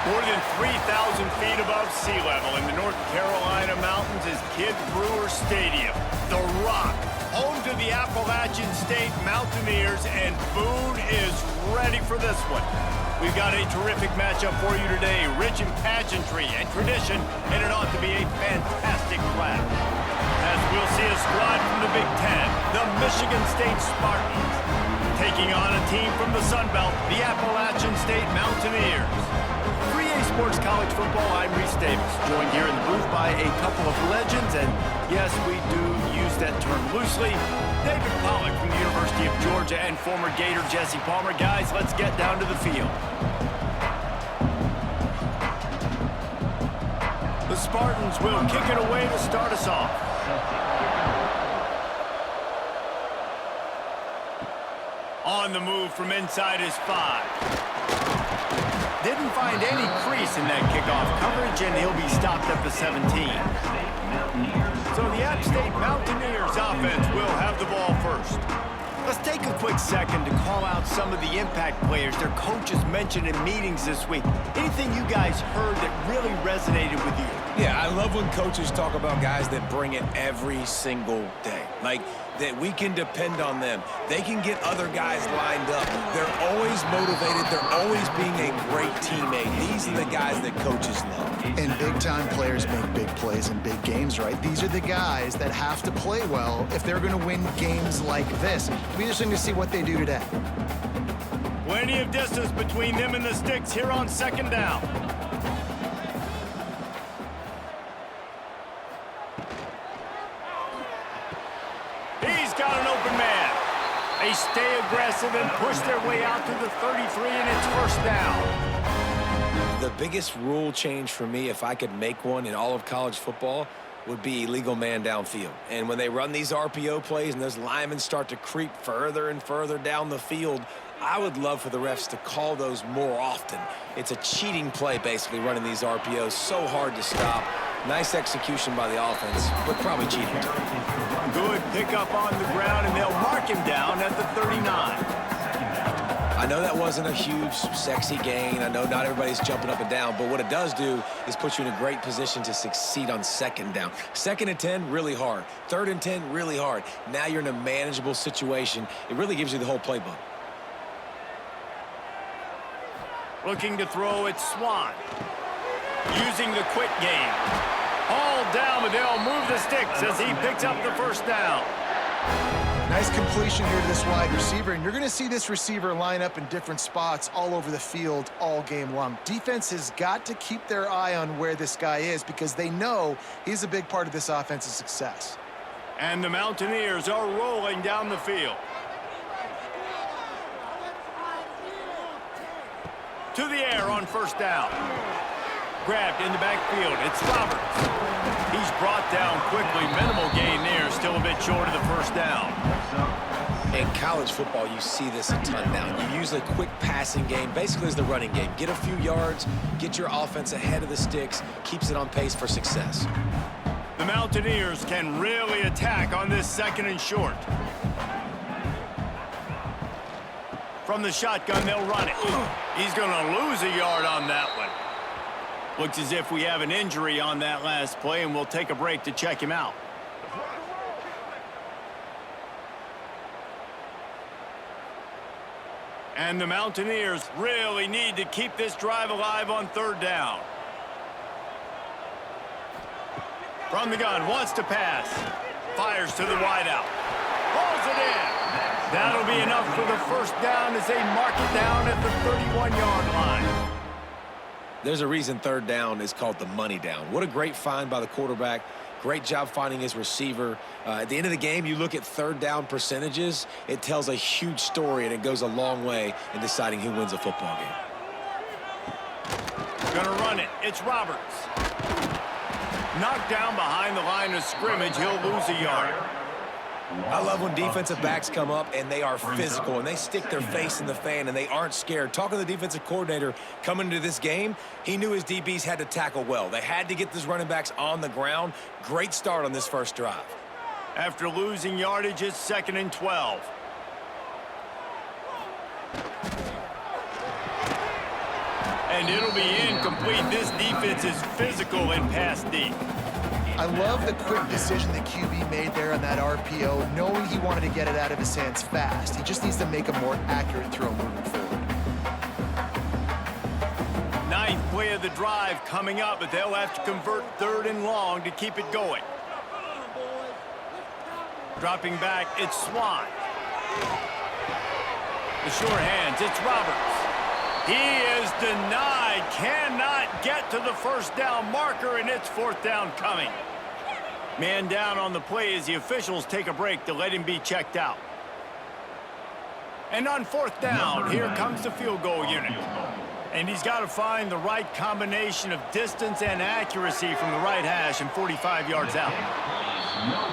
More than 3,000 feet above sea level in the North Carolina mountains is Kidd Brewer Stadium. The Rock, home to the Appalachian State Mountaineers, and Boone is ready for this one. We've got a terrific matchup for you today, rich in pageantry and tradition, and it ought to be a fantastic clash. As we'll see a squad from the Big Ten, the Michigan State Spartans, taking on a team from the Sun Belt, the Appalachian State Mountaineers. For EA Sports College Football, I'm Reese Davis, joined here in the booth by a couple of legends, and yes, we do use that term loosely. David Pollack from the University of Georgia and former Gator Jesse Palmer. Guys, let's get down to the field. The Spartans will kick it away to start us off. On the move from inside his 5. Didn't find any crease in that kickoff coverage, and he'll be stopped at the 17. So the App State Mountaineers offense will have the ball first. Let's take a quick second to call out some of the impact players their coaches mentioned in meetings this week. Anything you guys heard that really resonated with you? Yeah, I love when coaches talk about guys that bring it every single day. Like, that we can depend on them. They can get other guys lined up. They're always motivated. They're always being a great teammate. These are the guys that coaches love. And big-time players make big plays in big games, right? These are the guys that have to play well if they're going to win games like this. We just need to see what they do today. Plenty of distance between them and the sticks here on second down. He's got an open man. They stay aggressive and push their way out to the 33, and it's first down. The biggest rule change for me, if I could make one in all of college football, would be illegal man downfield. And when they run these RPO plays and those linemen start to creep further and further down the field, I would love for the refs to call those more often. It's a cheating play, basically, running these RPOs. So hard to stop. Nice execution by the offense, but probably cheating. Good pickup on the ground, and they'll mark him down at the 39. I know that wasn't a huge, sexy gain. I know not everybody's jumping up and down, but what it does do is put you in a great position to succeed on second down. Second and 10, really hard. Third and 10, really hard. Now you're in a manageable situation. It really gives you the whole playbook. Looking to throw it, Swan. Using the quick game. All down, but they'll move the sticks as he picks up the first down. Nice completion here to this wide receiver, and you're going to see this receiver line up in different spots all over the field all game long. Defense has got to keep their eye on where this guy is because they know he's a big part of this offense's success. And the Mountaineers are rolling down the field. To the air on first down. Grabbed in the backfield. It's Roberts. He's brought down quickly. Minimal gain there. Still a bit short of the first down. In college football, you see this a ton now. You use a quick passing game, basically as the running game. Get a few yards, get your offense ahead of the sticks, keeps it on pace for success. The Mountaineers can really attack on this second and short. From the shotgun, they'll run it. He's going to lose a yard on that one. Looks as if we have an injury on that last play, and we'll take a break to check him out. And the Mountaineers really need to keep this drive alive on third down. From the gun, wants to pass. Fires to the wideout. Pulls it in. That'll be enough for the first down as they mark it down at the 31-yard line. There's a reason third down is called the money down. What a great find by the quarterback. Great job finding his receiver. At the end of the game, you look at third down percentages. It tells a huge story, and it goes a long way in deciding who wins a football game. Gonna run it. It's Roberts. Knocked down behind the line of scrimmage. He'll lose a yard. I love when defensive backs come up and they are physical and they stick their face in the fan and they aren't scared. Talking to the defensive coordinator coming into this game, he knew his DBs had to tackle well. They had to get those running backs on the ground. Great start on this first drive. After losing yardage, it's 2nd and 12. And it'll be incomplete. This defense is physical and pass deep. I love the quick decision the QB made there on that RPO, knowing he wanted to get it out of his hands fast. He just needs to make a more accurate throw moving forward. Ninth play of the drive coming up, but they'll have to convert 3rd and long to keep it going. Dropping back, it's Swan. The short hands, it's Roberts. He is denied, cannot get to the first down marker, and it's 4th down coming. Man down on the play as the officials take a break to let him be checked out. And on 4th down, here comes the field goal unit. And he's got to find the right combination of distance and accuracy from the right hash and 45 yards out.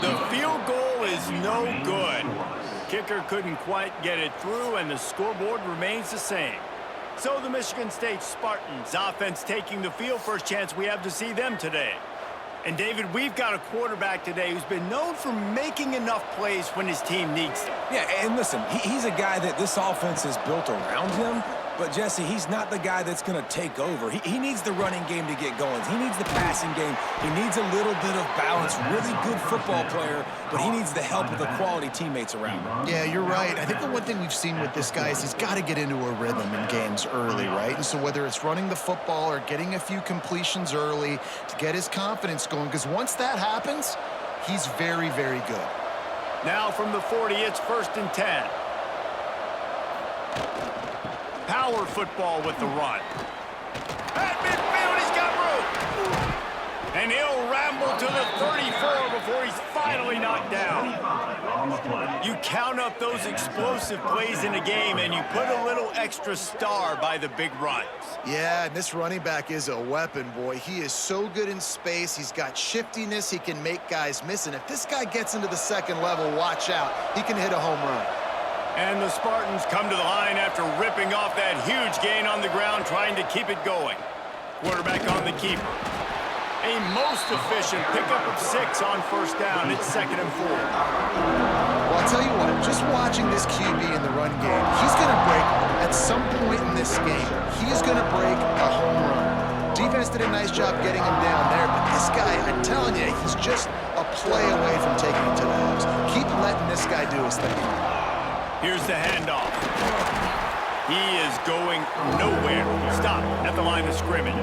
The field goal is no good. Kicker couldn't quite get it through, and the scoreboard remains the same. So the Michigan State Spartans offense taking the field. First chance we have to see them today. And David, we've got a quarterback today who's been known for making enough plays when his team needs them. Yeah, and listen, he's a guy that this offense is built around him. But, Jesse, he's not the guy that's going to take over. He needs the running game to get going. He needs the passing game. He needs a little bit of balance. Really good football player, but he needs the help of the quality teammates around him. Yeah, you're right. I think the one thing we've seen with this guy is he's got to get into a rhythm in games early, right? And so whether it's running the football or getting a few completions early to get his confidence going, because once that happens, he's very, very good. Now from the 40, it's 1st and 10. Power football with the run. At midfield, he's got room. And he'll ramble to the 34 before he's finally knocked down. You count up those explosive plays in a game, and you put a little extra star by the big runs. Yeah, and this running back is a weapon, boy. He is so good in space. He's got shiftiness. He can make guys miss. And if this guy gets into the 2nd level, watch out. He can hit a home run. And the Spartans come to the line after ripping off that huge gain on the ground, trying to keep it going. Quarterback on the keeper. A most efficient pickup of 6 on 1st down. It's 2nd and 4. Well, I'll tell you what, just watching this QB in the run game, he's going to break, at some point in this game, he is going to break a home run. Defense did a nice job getting him down there, but this guy, I'm telling you, he's just a play away from taking it to the house. Keep letting this guy do his thing. Here's the handoff. He is going nowhere. Stop at the line of scrimmage.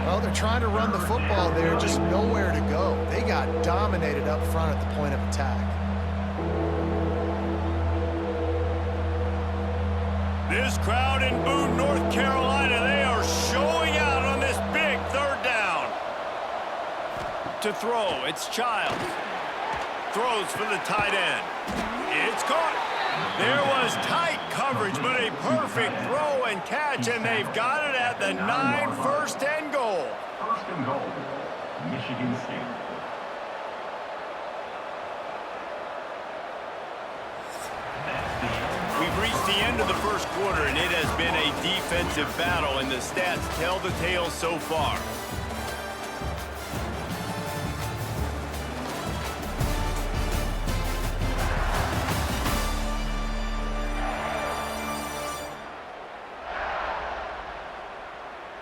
Well, they're trying to run the football there, just nowhere to go. They got dominated up front at the point of attack. This crowd in Boone, North Carolina, they are showing out on this big 3rd down. To throw, it's Childs. Throws for the tight end. It's caught. There was tight coverage, but a perfect throw and catch, and they've got it at the 9, 1st and goal. 1st and goal, Michigan State. We've reached the end of the 1st quarter, and it has been a defensive battle, and the stats tell the tale so far.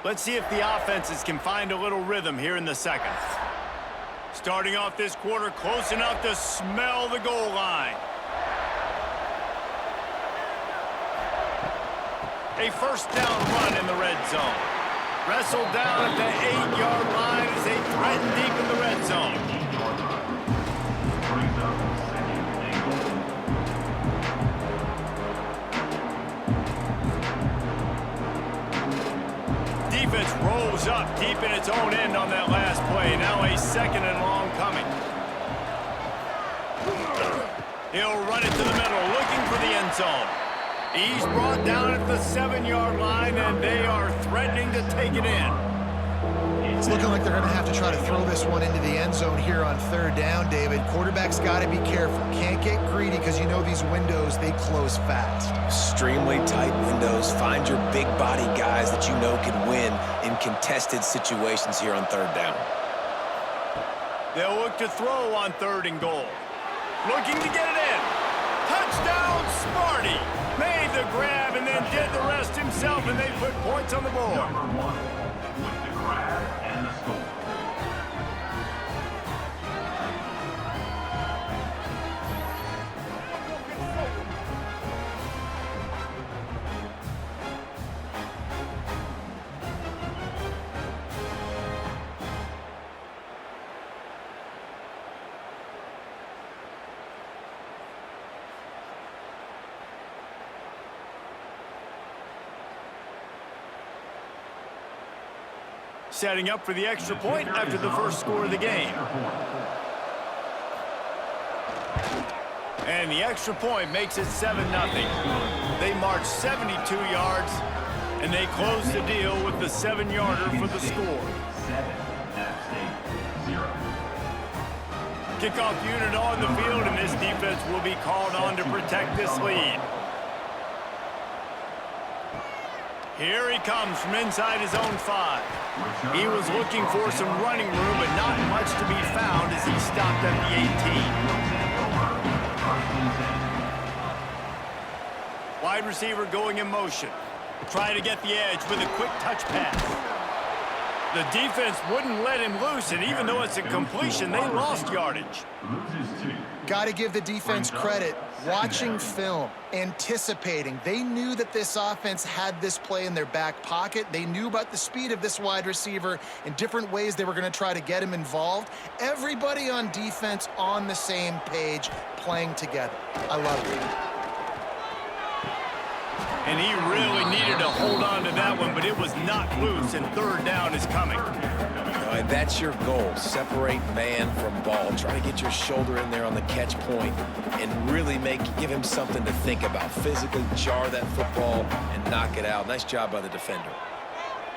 Let's see if the offenses can find a little rhythm here in the 2nd. Starting off this quarter close enough to smell the goal line. A 1st down run in the red zone. Wrestled down at the 8-yard line as they threaten deep in the red zone. Defense rolls up deep in its own end on that last play. Now a 2nd and long coming. He'll run it to the middle, looking for the end zone. He's brought down at the 7-yard line, and they are threatening to take it in. It's looking like they're going to have to try to throw this one into the end zone here on 3rd down, David. Quarterback's got to be careful. Can't get greedy because you know these windows, they close fast. Extremely tight windows. Find your big body guys that you know can win in contested situations here on 3rd down. They'll look to throw on 3rd and goal. Looking to get it in. Touchdown, Smarty! Made the grab and then did the rest himself, and they put points on the board. Number 1 with the grab and the score. Setting up for the extra point after the first score of the game. And the extra point makes it 7-0. They march 72 yards, and they close the deal with the 7-yarder for the score. 7, App State 0. Kickoff unit on the field, and this defense will be called on to protect this lead. Here he comes from inside his own 5. He was looking for some running room, but not much to be found as he stopped at the 18. Wide receiver going in motion. Trying to get the edge with a quick touch pass. The defense wouldn't let him loose, and even though it's a completion, they lost yardage. Got to give the defense credit. Watching film, anticipating. They knew that this offense had this play in their back pocket. They knew about the speed of this wide receiver and different ways they were going to try to get him involved. Everybody on defense on the same page, playing together. I love it. And he really needed to hold on to that one, but it was not loose, and third down is coming. And that's your goal. Separate man from ball. Try to get your shoulder in there on the catch point and really give him something to think about. Physically jar that football and knock it out. Nice job by the defender.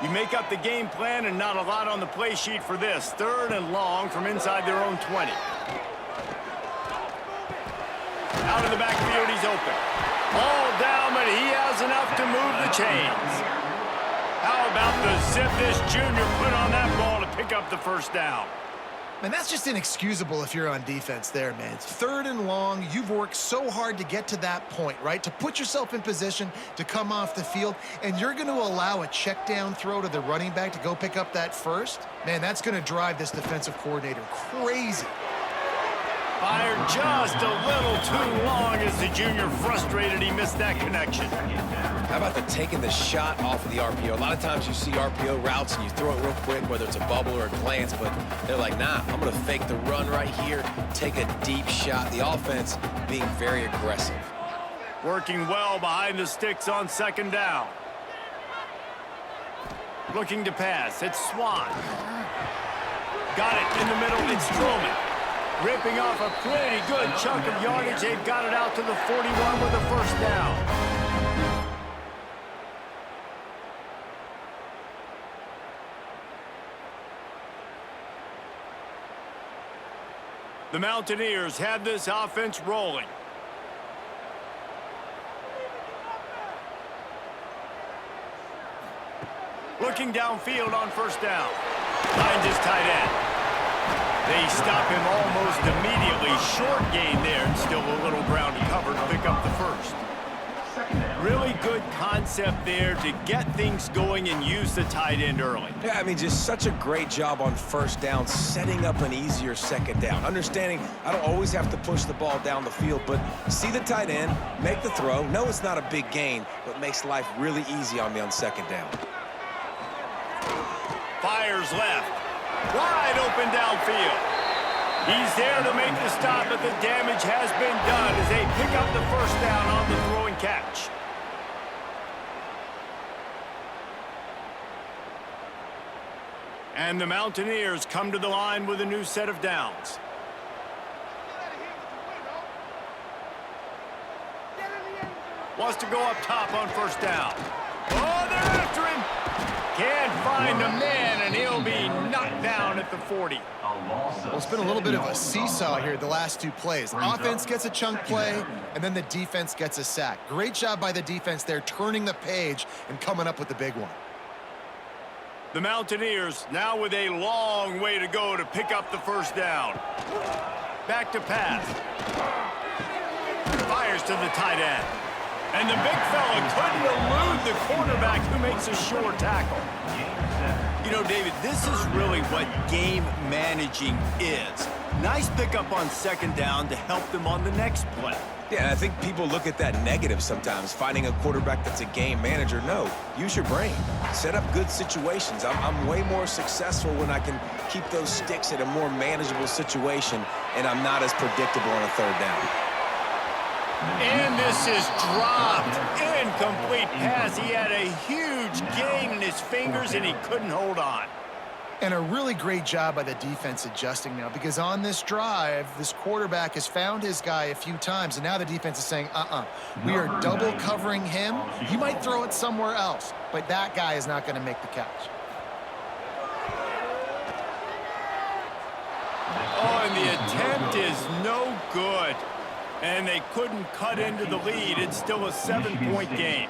You make up the game plan and not a lot on the play sheet for this. Third and long from inside their own 20. Out of the backfield, he's open. Ball down, but he has enough to move the chains. How about the zip this junior put on that ball to pick up the first down? Man, that's just inexcusable if you're on defense there, man. It's third and long. You've worked so hard to get to that point, right? To put yourself in position to come off the field, and you're going to allow a check down throw to the running back to go pick up that first? Man, that's going to drive this defensive coordinator crazy. Fired just a little too long as the junior frustrated he missed that connection. How about the taking the shot off of the RPO? A lot of times you see RPO routes and you throw it real quick, whether it's a bubble or a glance, but they're like, nah, I'm going to fake the run right here, take a deep shot. The offense being very aggressive. Working well behind the sticks on second down. Looking to pass. It's Swan. Got it in the middle. It's Strowman. Ripping off a pretty good chunk of yardage. They've got it out to the 41 with a first down. The Mountaineers have this offense rolling. Looking downfield on first down. Finds his tight end. They stop him almost immediately. Short gain there, and still a little ground to cover to pick up the first. Really good concept there to get things going and use the tight end early. Yeah, I mean, just such a great job on first down, setting up an easier second down. Understanding I don't always have to push the ball down the field, but see the tight end, make the throw. No, it's not a big gain, but makes life really easy on me on second down. Fires left. Wide open downfield. He's there to make the stop, but the damage has been done as they pick up the first down on the throw and catch. And the Mountaineers come to the line with a new set of downs. Wants to go up top on first down. Oh, they're after him. Can't find the man, and he'll be knocked down at the 40. Well, it's been a little bit of a seesaw here the last two plays. Offense gets a chunk play, and then the defense gets a sack. Great job by the defense there, turning the page and coming up with the big one. The Mountaineers now with a long way to go to pick up the first down. Back to pass. fires to the tight end. And the big fella couldn't elude the quarterback who makes a sure tackle. You know, David, this is really what game managing is. Nice pickup on second down to help them on the next play. Yeah, I think people look at that negative sometimes, finding a quarterback that's a game manager. No, use your brain. Set up good situations. I'm way more successful when I can keep those sticks in a more manageable situation, and I'm not as predictable on a third down. And this is dropped. Incomplete pass. He had a huge gain in his fingers, and he couldn't hold on. And a really great job by the defense adjusting now, because on this drive, this quarterback has found his guy a few times, and now the defense is saying, we are double covering him. He might throw it somewhere else, but that guy is not going to make the catch. Oh, and the attempt is no good. And they couldn't cut into the lead. It's still a 7-point game.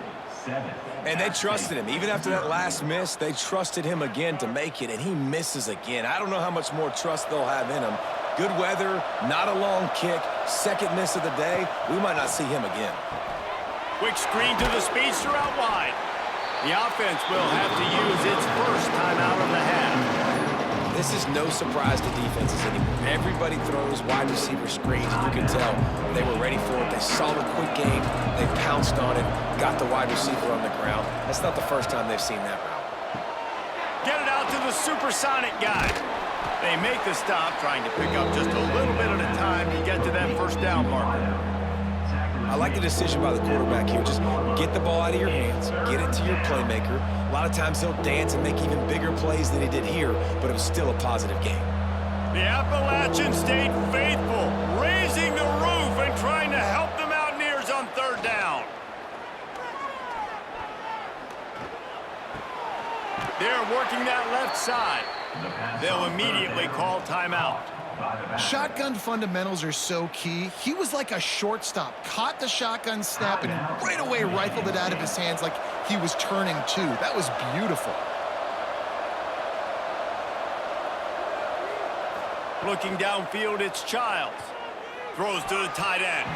And they trusted him. Even after that last miss, they trusted him again to make it, and he misses again. I don't know how much more trust they'll have in him. Good weather, not a long kick, second miss of the day. We might not see him again. Quick screen to the speedster out wide. The offense will have to use its first timeout of the half. This is no surprise to defenses anymore. Everybody throws wide receiver screens, and you can tell they were ready for it. They saw the quick game. They pounced on it, got the wide receiver on the ground. That's not the first time they've seen that route. Get it out to the supersonic guy. They make the stop, trying to pick up just a little bit at a time to get to that first down marker. I like the decision by the quarterback here. Just get the ball out of your hands, get it to your playmaker. A lot of times he'll dance and make even bigger plays than he did here, but it was still a positive game. The Appalachian stayed faithful, raising the roof and trying to help the Mountaineers on third down. They're working that left side. They'll immediately call timeout. Shotgun fundamentals are so key. He was like a shortstop, caught the shotgun snap, and right away rifled it out of his hands like he was turning two. That was beautiful. Looking downfield, it's Childs. Throws to the tight end.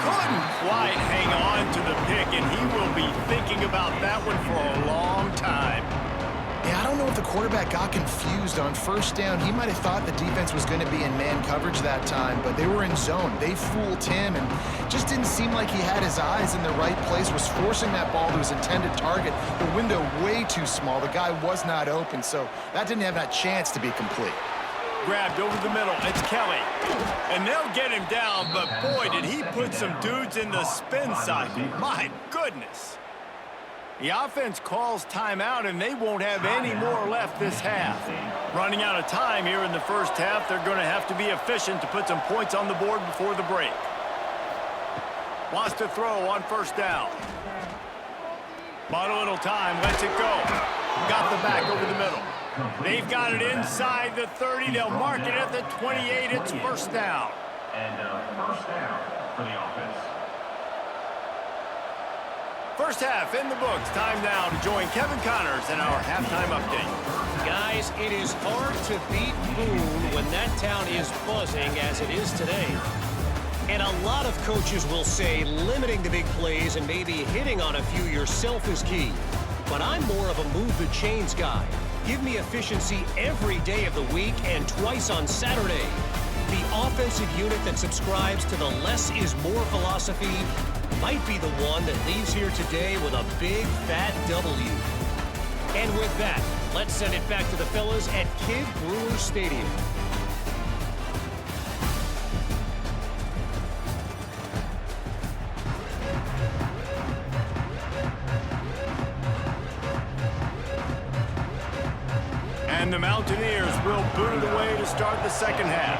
Couldn't quite hang on to the pick, and he will be thinking about that one for a long time. Yeah, I don't know if the quarterback got confused on first down. He might have thought the defense was going to be in man coverage that time, but they were in zone. They fooled him and just didn't seem like he had his eyes in the right place, was forcing that ball to his intended target. The window way too small. The guy was not open, so that didn't have that chance to be complete. Grabbed over the middle. It's Kelly. And they'll get him down, but boy, did he put some dudes in the spin cycle. My goodness. The offense calls timeout, and they won't have any more left this half. Running out of time here in the first half, they're going to have to be efficient to put some points on the board before the break. Wants to throw on first down. Bought a little time, lets it go. Got the back over the middle. They've got it inside the 30. They'll mark it at the 28. It's first down. And first down for the offense. First half in the books. Time now to join Kevin Connors in our halftime update. Guys, it is hard to beat Boone when that town is buzzing as it is today. And a lot of coaches will say limiting the big plays and maybe hitting on a few yourself is key. But I'm more of a move the chains guy. Give me efficiency every day of the week and twice on Saturday. The offensive unit that subscribes to the less is more philosophy might be the one that leaves here today with a big fat W. And with that, let's send it back to the fellas at Kid Brewer Stadium. And the Mountaineers will boot it away to start the second half.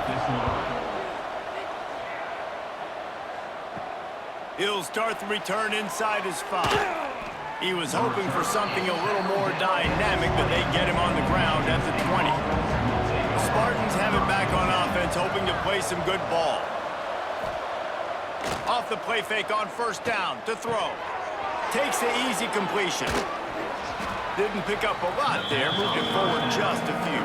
He'll start the return inside his 5. He was hoping for something a little more dynamic, but they get him on the ground at the 20. The Spartans have it back on offense, hoping to play some good ball. Off the play fake on first down to throw. Takes the easy completion. Didn't pick up a lot there, moved it forward just a few.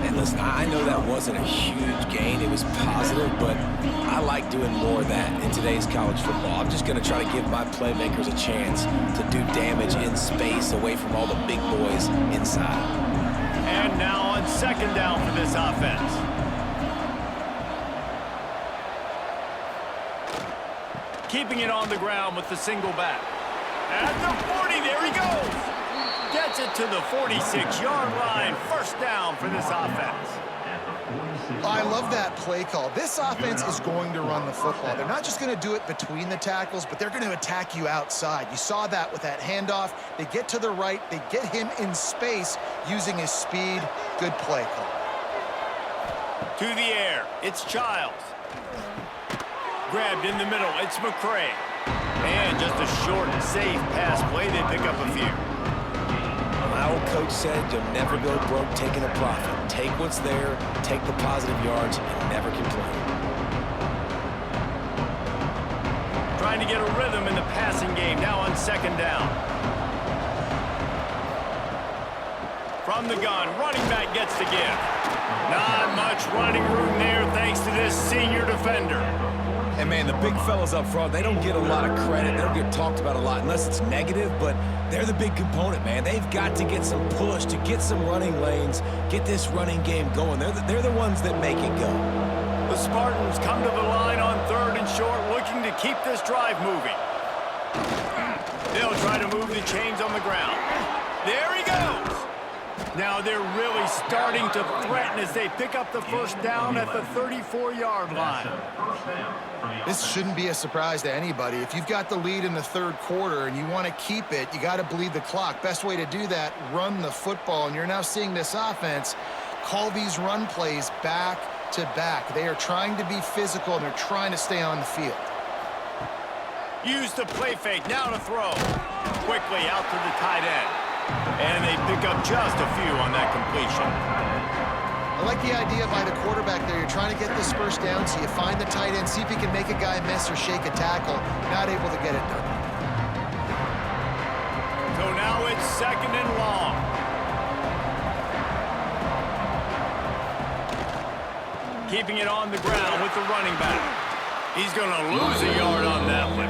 And listen, I know that wasn't a huge gain. It was positive, but I like like doing more of that in today's college football. I'm just going to try to give my playmakers a chance to do damage in space away from all the big boys inside. And now on second down for this offense. Keeping it on the ground with the single back. At the 40, there he goes. Gets it to the 46-yard line. First down for this offense. I love that play call. This offense is going to run the football. They're not just going to do it between the tackles, but they're going to attack you outside. You saw that with that handoff. They get to the right. They get him in space using his speed. Good play call. To the air, it's Childs. Grabbed in the middle, it's McCray. And just a short, safe pass play. They pick up a few. My old coach said you'll never go broke taking a profit. Take what's there, take the positive yards, and never complain. Trying to get a rhythm in the passing game, now on second down. From the gun, running back gets the give. Not much running room there thanks to this senior defender. And, man, the big fellas up front, they don't get a lot of credit. They don't get talked about a lot unless it's negative, but they're the big component, man. They've got to get some push, to get some running lanes, get this running game going. They're the ones that make it go. The Spartans come to the line on third and short, looking to keep this drive moving. They'll try to move the chains on the ground. There he goes. Now they're really starting to threaten as they pick up the first down at the 34-yard line. This shouldn't be a surprise to anybody. If you've got the lead in the third quarter and you want to keep it, you got to bleed the clock. Best way to do that, run the football. And you're now seeing this offense call these run plays back to back. They are trying to be physical, and they're trying to stay on the field. Use the play fake, now to throw. Quickly out to the tight end. And they pick up just a few on that completion. I like the idea by the quarterback there. You're trying to get this first down, so you find the tight end, see if he can make a guy miss or shake a tackle. Not able to get it done. So now it's second and long. Keeping it on the ground with the running back. He's going to lose a yard on that one.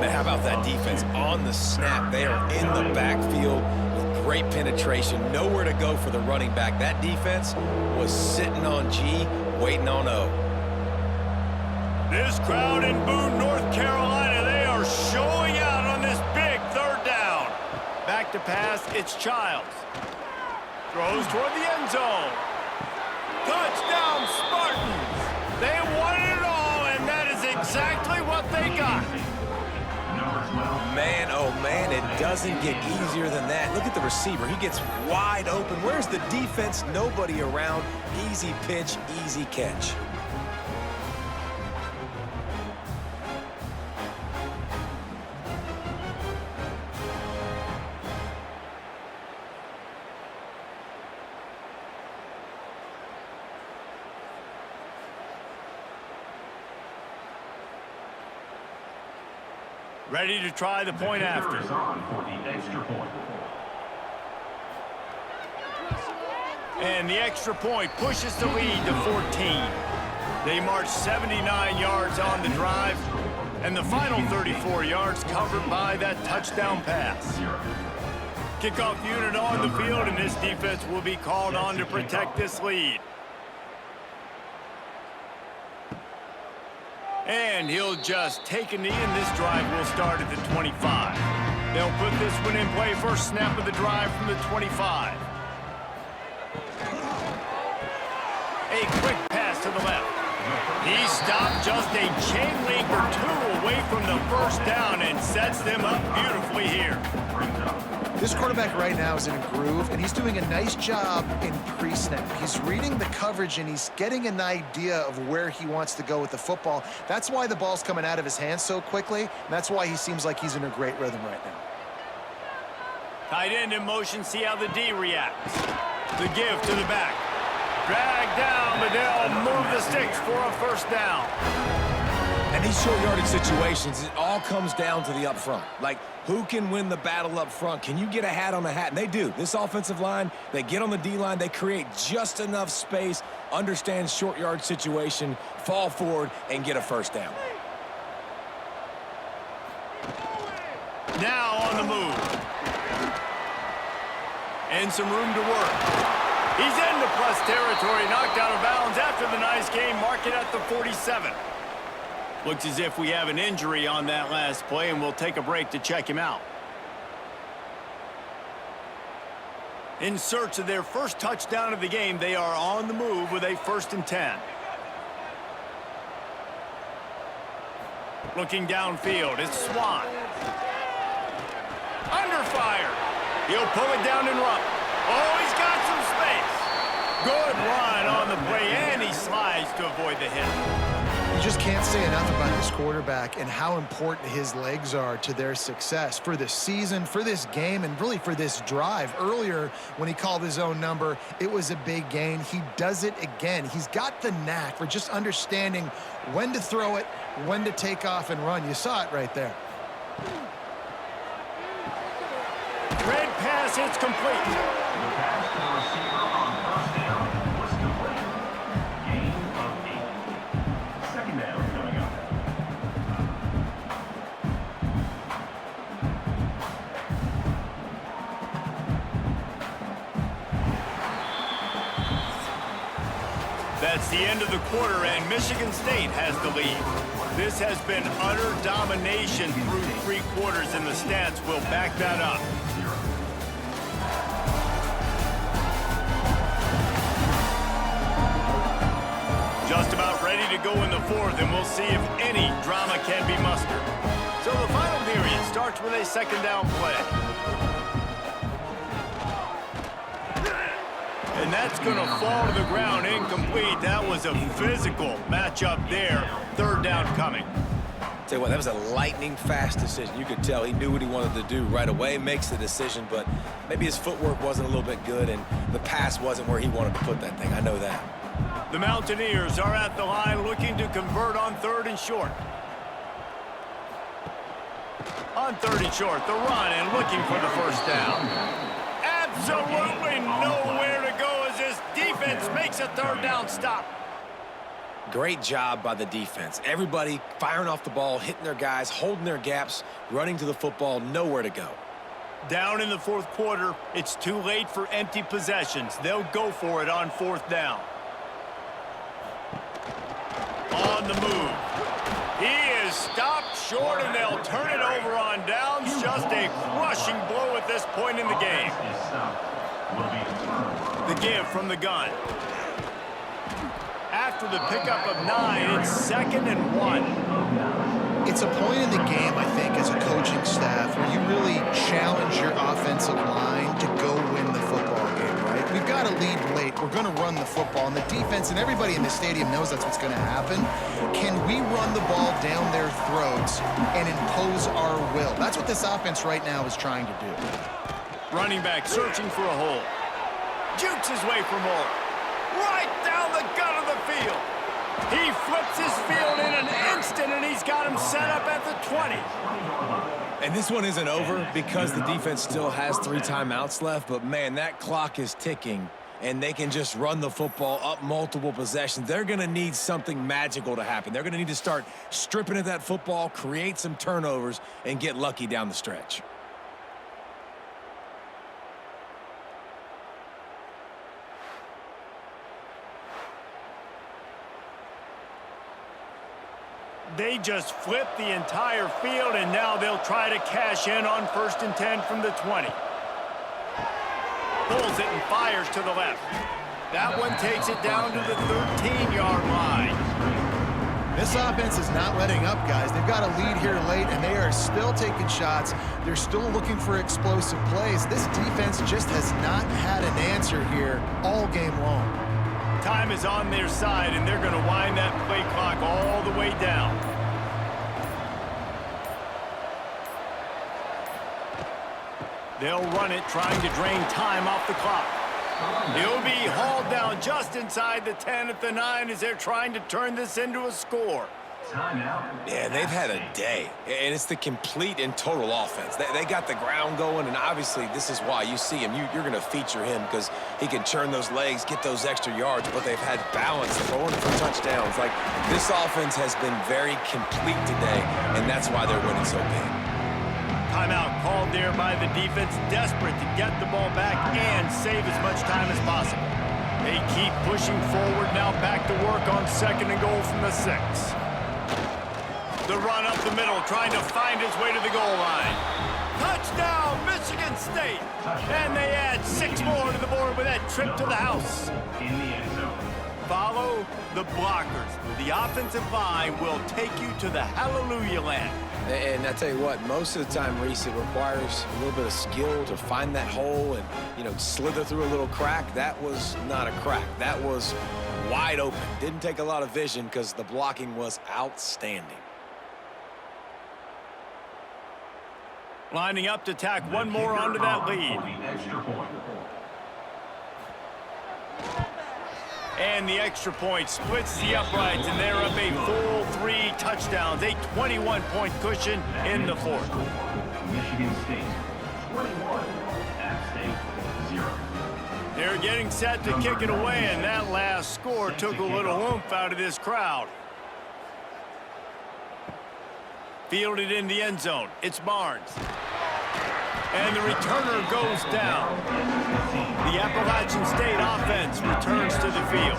Man, how about that defense on the snap? They are in the backfield with great penetration. Nowhere to go for the running back. That defense was sitting on G, waiting on O. This crowd in Boone, North Carolina, they are showing out on this big third down. Back to pass, it's Childs. Throws toward the end zone. Touchdown, Spartans. They won it all, and that is exactly what they got. Man, oh man, it doesn't get easier than that. Look at the receiver. He gets wide open. Where's the defense? Nobody around. Easy pitch, easy catch. Ready to try the point after. And the extra point pushes the lead to 14. They march 79 yards on the drive, and the final 34 yards covered by that touchdown pass. Kickoff unit on the field, and this defense will be called on to protect this lead. And he'll just take a knee, and this drive will start at the 25. They'll put this one in play. First snap of the drive from the 25. A quick pass to the left. He stopped just a chain link or two away from the first down and sets them up beautifully here. This quarterback right now is in a groove, and he's doing a nice job in pre-snap. He's reading the coverage, and he's getting an idea of where he wants to go with the football. That's why the ball's coming out of his hands so quickly, and that's why he seems like he's in a great rhythm right now. Tight end in motion, see how the D reacts. The give to the back. Drag down, but they'll move the sticks for a first down. And these short yardage situations, it all comes down to the up front. Like, who can win the battle up front? Can you get a hat on a hat? And they do. This offensive line, they get on the D-line, they create just enough space, understand short yard situation, fall forward, and get a first down. Now on the move. And some room to work. He's into plus territory, knocked out of bounds after the nice game, mark it at the 47. Looks as if we have an injury on that last play, and we'll take a break to check him out. In search of their first touchdown of the game, they are on the move with a 1st and 10. Looking downfield, it's Swan. Under fire. He'll pull it down and run. Oh, he's got some space. Good run on the play, and he slides to avoid the hit. You just can't say enough about this quarterback and how important his legs are to their success for this season, for this game, and really for this drive. Earlier, when he called his own number, it was a big gain. He does it again. He's got the knack for just understanding when to throw it, when to take off and run. You saw it right there. Red pass hits complete. The pass to the receiver on first down was complete. Gain of 8. Second down coming up. That's the end of the quarter, and Michigan State has the lead. This has been utter domination through 3 quarters, and the stats will back that up. Just about ready to go in the 4th, and we'll see if any drama can be mustered. So the final period starts with a 2nd down play. And that's going to fall to the ground incomplete. That was a physical matchup there. 3rd down coming. Tell you what, that was a lightning-fast decision. You could tell he knew what he wanted to do right away, makes the decision, but maybe his footwork wasn't a little bit good, and the pass wasn't where he wanted to put that thing. I know that. The Mountaineers are at the line looking to convert on 3rd and short. On 3rd and short, the run and looking for the 1st down. Absolutely nowhere to go as this defense makes a 3rd down stop. Great job by the defense. Everybody firing off the ball, hitting their guys, holding their gaps, running to the football, nowhere to go. Down in the 4th quarter, it's too late for empty possessions. They'll go for it on 4th down. On the move. He is stopped short, and they'll turn it over on downs. Just a crushing blow at this point in the game. The give from the gun. After the pickup of 9, it's 2nd and 1. It's a point in the game, I think, as a coaching staff where you really challenge your offensive line to go win the football game, right? We've got to lead late. We're going to run the football, and the defense and everybody in the stadium knows that's what's going to happen. Can we run the ball down their throats and impose our will? That's what this offense right now is trying to do. Running back searching for a hole. Jukes his way for more. Right down the gut of the field. He flips his field in an instant, and he's got him set up at the 20. And this one isn't over because the defense still has 3 timeouts left, but man, that clock is ticking, and they can just run the football up multiple possessions. They're going to need something magical to happen. They're going to need to start stripping at that football, create some turnovers, and get lucky down the stretch. They just flipped the entire field, and now they'll try to cash in on 1st and 10 from the 20. Pulls it and fires to the left. That one takes it down to the 13-yard line. This offense is not letting up, guys. They've got a lead here late, and they are still taking shots. They're still looking for explosive plays. This defense just has not had an answer here all game long. Time is on their side, and they're going to wind that play clock all the way down. They'll run it, trying to drain time off the clock. He'll be hauled down just inside the 10 at the 9 as they're trying to turn this into a score. Timeout. Yeah, they've had a day, and it's the complete and total offense. They got the ground going, and obviously this is why you see him. You're going to feature him because he can churn those legs, get those extra yards, but they've had balance, throwing for touchdowns. Like, this offense has been very complete today, and that's why they're winning so big. Timeout called there by the defense, desperate to get the ball back and save as much time as possible. They keep pushing forward, now back to work on 2nd and goal from the 6. The run up the middle, trying to find his way to the goal line. Touchdown, Michigan State! And they add 6 more to the board with that trip to the house. In the end zone. Follow the blockers. The offensive line will take you to the hallelujah land. And I tell you what, most of the time, Reese, it requires a little bit of skill to find that hole and, slither through a little crack. That was not a crack. That was wide open. Didn't take a lot of vision because the blocking was outstanding. Lining up to tack one more onto that lead. Extra point. And the extra point splits the uprights, and they're up a full 3 touchdowns, a 21-point cushion in the 4th. Michigan State 21, App State 0. They're getting set to kick it away, and that last score took a little oomph out of this crowd. Fielded in the end zone. It's Barnes. And the returner goes down. The Appalachian State offense returns to the field.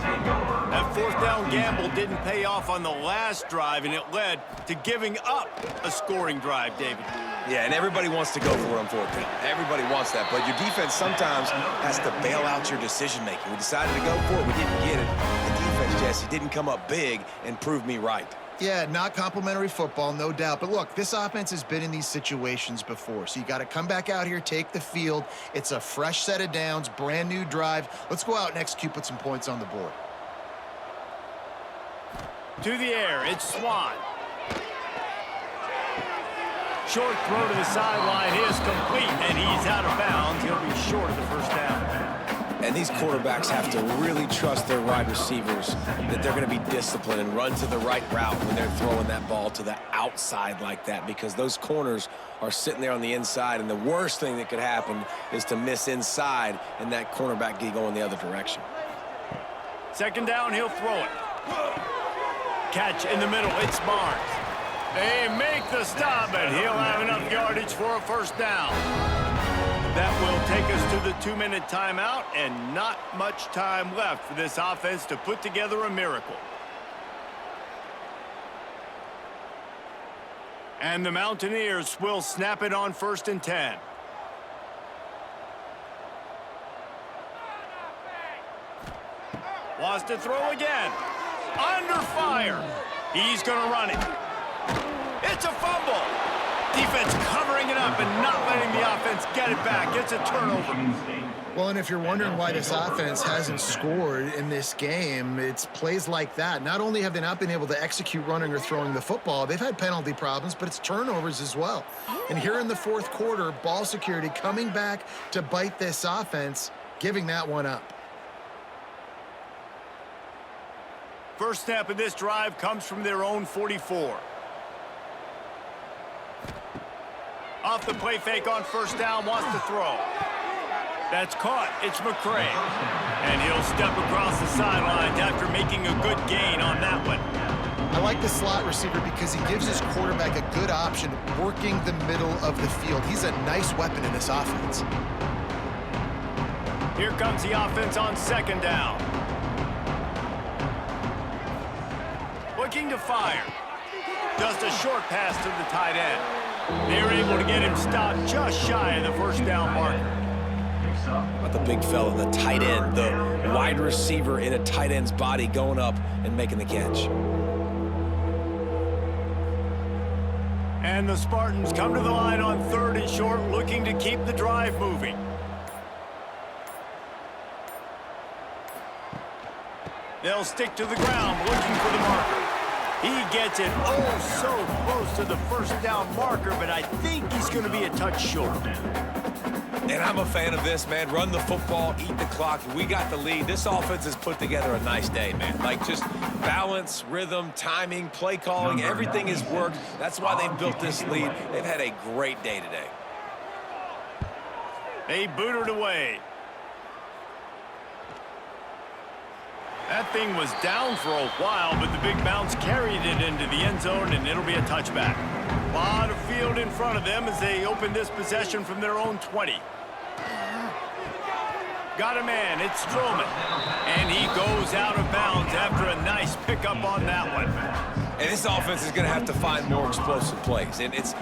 That 4th down gamble didn't pay off on the last drive, and it led to giving up a scoring drive, David. Yeah, and everybody wants to go for it on 4th down. Everybody wants that, but your defense sometimes has to bail out your decision-making. We decided to go for it. We didn't get it. The defense, Jesse, didn't come up big and prove me right. Yeah, not complimentary football, no doubt. But look, this offense has been in these situations before. So you got to come back out here, take the field. It's a fresh set of downs, brand new drive. Let's go out and execute, put some points on the board. To the air, it's Swan. Short throw to the sideline is complete, and he's out of bounds. He'll be short of the 1st down. And these quarterbacks have to really trust their wide receivers that they're going to be disciplined and run to the right route when they're throwing that ball to the outside like that, because those corners are sitting there on the inside, and the worst thing that could happen is to miss inside and that cornerback get going the other direction. 2nd down, he'll throw it. Catch in the middle, it's Barnes. They make the stop, and he'll have enough yardage for a 1st down. That will take us to the 2-minute timeout, and not much time left for this offense to put together a miracle. And the Mountaineers will snap it on 1st and 10. Wants to throw again. Under fire. He's going to run it. It's a fumble. Defense covering it up and not letting the offense get it back. It's a turnover. Well, and if you're wondering why this offense hasn't scored in this game, it's plays like that. Not only have they not been able to execute running or throwing the football, they've had penalty problems, but it's turnovers as well. And here in the 4th quarter, ball security coming back to bite this offense, giving that one up. First snap of this drive comes from their own 44. Off the play fake on 1st down, wants to throw. That's caught. It's McCray. And he'll step across the sidelines after making a good gain on that one. I like the slot receiver because he gives his quarterback a good option working the middle of the field. He's a nice weapon in this offense. Here comes the offense on 2nd down. Looking to fire. Just a short pass to the tight end. They're able to get him stopped just shy of the 1st down marker. About the big fella, the tight end, the wide receiver in a tight end's body going up and making the catch. And the Spartans come to the line on 3rd and short, looking to keep the drive moving. They'll stick to the ground, looking for the marker. He gets it so close to the 1st down marker, but I think he's going to be a touch short. And I'm a fan of this, man. Run the football, eat the clock. We got the lead. This offense has put together a nice day, man. Like, just balance, rhythm, timing, play calling, everything has worked. That's why they've built this lead. They've had a great day today. They booted away. That thing was down for a while, but the big bounce carried it into the end zone, and it'll be a touchback. A lot of field in front of them as they open this possession from their own 20. Got a man, it's Strowman. And he goes out of bounds after a nice pickup on that one. And this offense is going to have to find more explosive plays. And it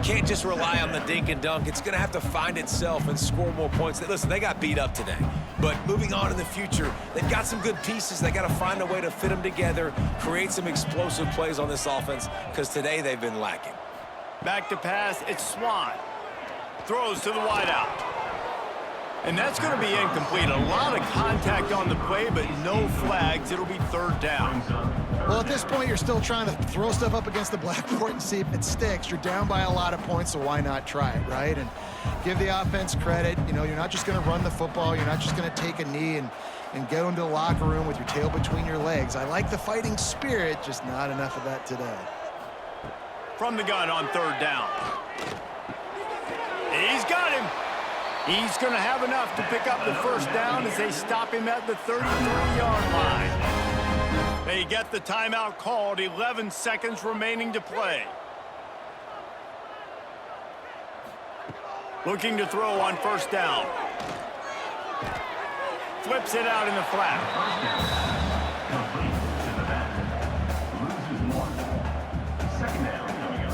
can't just rely on the dink and dunk. It's going to have to find itself and score more points. Listen, they got beat up today. But moving on in the future, they've got some good pieces. They got to find a way to fit them together, create some explosive plays on this offense, because today they've been lacking. Back to pass, it's Swan. Throws to the wideout. And that's going to be incomplete. A lot of contact on the play, but no flags. It'll be third down. Well, at this point, you're still trying to throw stuff up against the blackboard and see if it sticks. You're down by a lot of points, so why not try it, right? And give the offense credit. You know, you're not just going to run the football. You're not just going to take a knee and go into the locker room with your tail between your legs. I like the fighting spirit, just not enough of that today. From the gun on third down. He's got him. He's going to have enough to pick up the first down as they stop him at the 33-yard line. They get the timeout called, 11 seconds remaining to play. Looking to throw on first down. Flips it out in the flat. Complete to the back. Loses one. Second down coming up.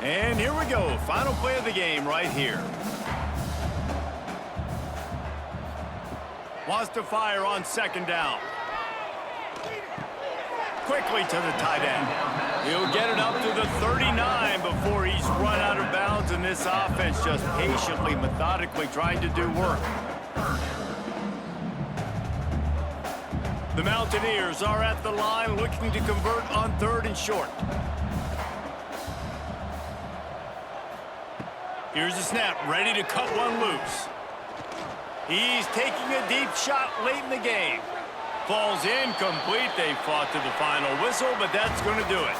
And here we go. Final play of the game right here. Wants to fire on second down. Quickly to the tight end. He'll get it up to the 39 before he's run out of bounds, and this offense just patiently, methodically trying to do work. The Mountaineers are at the line looking to convert on third and short. Here's the snap, ready to cut one loose. He's taking a deep shot late in the game. Falls incomplete. They fought to the final whistle, but that's going to do it.